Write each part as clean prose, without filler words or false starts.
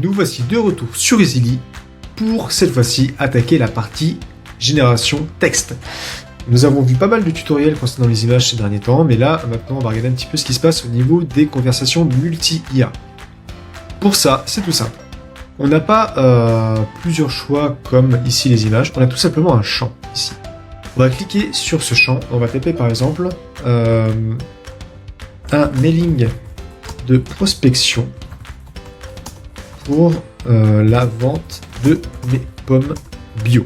nous voici de retour sur Easily pour cette fois-ci attaquer la partie génération texte. Nous avons vu pas mal de tutoriels concernant les images ces derniers temps, mais là, maintenant, on va regarder un petit peu ce qui se passe au niveau des conversations multi-IA. Pour ça, c'est tout simple. On n'a pas plusieurs choix comme ici les images, on a tout simplement un champ ici. On va cliquer sur ce champ, on va taper par exemple un mailing de prospection pour la vente de mes pommes bio.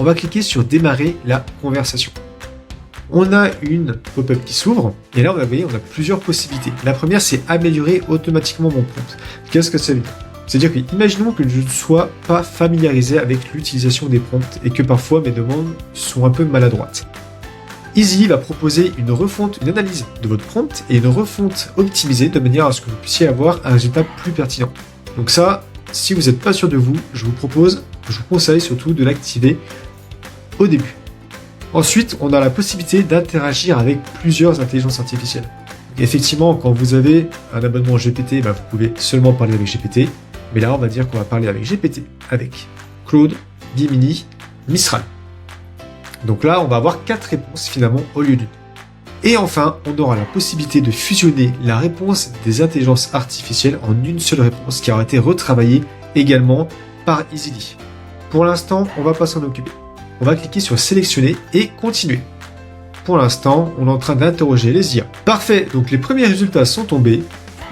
On va cliquer sur démarrer la conversation. On a une pop-up qui s'ouvre et là, vous voyez, on a plusieurs possibilités. La première, c'est améliorer automatiquement mon prompt. Qu'est-ce que ça veut dire ? C'est-à-dire que, imaginons que je ne sois pas familiarisé avec l'utilisation des prompts et que parfois mes demandes sont un peu maladroites. Easily va proposer une refonte, une analyse de votre prompt et une refonte optimisée de manière à ce que vous puissiez avoir un résultat plus pertinent. Donc ça, si vous n'êtes pas sûr de vous, je vous conseille surtout de l'activer au début. Ensuite, on a la possibilité d'interagir avec plusieurs intelligences artificielles. Donc effectivement, quand vous avez un abonnement GPT, vous pouvez seulement parler avec GPT. Mais là, on va dire qu'on va parler avec GPT, avec Claude, Gemini, Mistral. Donc là, on va avoir 4 réponses finalement au lieu d'une. Et enfin, on aura la possibilité de fusionner la réponse des intelligences artificielles en une seule réponse qui aura été retravaillée également par Easily. Pour l'instant, on va pas s'en occuper. On va cliquer sur sélectionner et continuer. Pour l'instant, on est en train d'interroger les IA. Parfait, donc les premiers résultats sont tombés.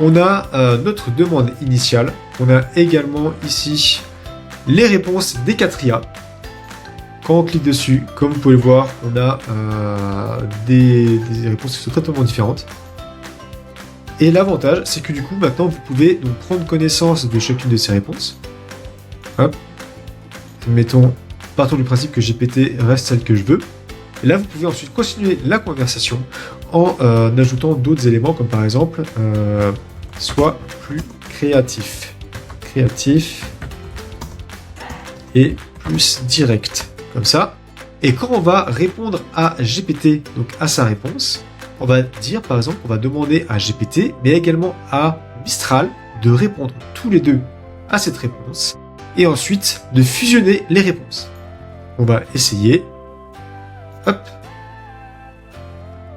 On a notre demande initiale. On a également ici les réponses des 4 IA. Quand on clique dessus, comme vous pouvez le voir, on a des réponses qui sont totalement différentes. Et l'avantage, c'est que du coup, maintenant, vous pouvez donc prendre connaissance de chacune de ces réponses. Hop. Partons du principe que GPT reste celle que je veux. Et là, vous pouvez ensuite continuer la conversation en ajoutant d'autres éléments, comme par exemple, soit plus créatif. Créatif et plus direct. Comme ça. Et quand on va répondre à GPT, donc à sa réponse, on va dire par exemple qu'on va demander à GPT, mais également à Mistral, de répondre tous les deux à cette réponse, et ensuite de fusionner les réponses. On va essayer. Hop.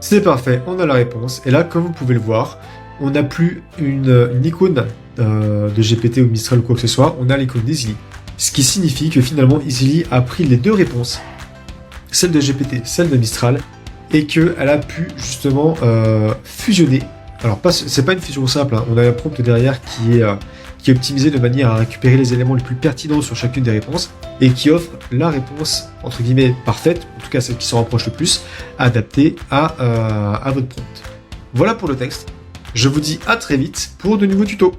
C'est parfait, on a la réponse. Et là, comme vous pouvez le voir, on n'a plus une icône de GPT ou Mistral ou quoi que ce soit, on a l'icône d'Easily. Ce qui signifie que finalement Easily a pris les deux réponses, celle de GPT, celle de Mistral, et qu'elle a pu justement fusionner. Alors c'est pas une fusion simple, hein. On a un prompt derrière qui est optimisé de manière à récupérer les éléments les plus pertinents sur chacune des réponses et qui offre la réponse entre guillemets parfaite, en tout cas celle qui s'en rapproche le plus, adaptée à votre prompt. Voilà pour le texte. Je vous dis à très vite pour de nouveaux tutos.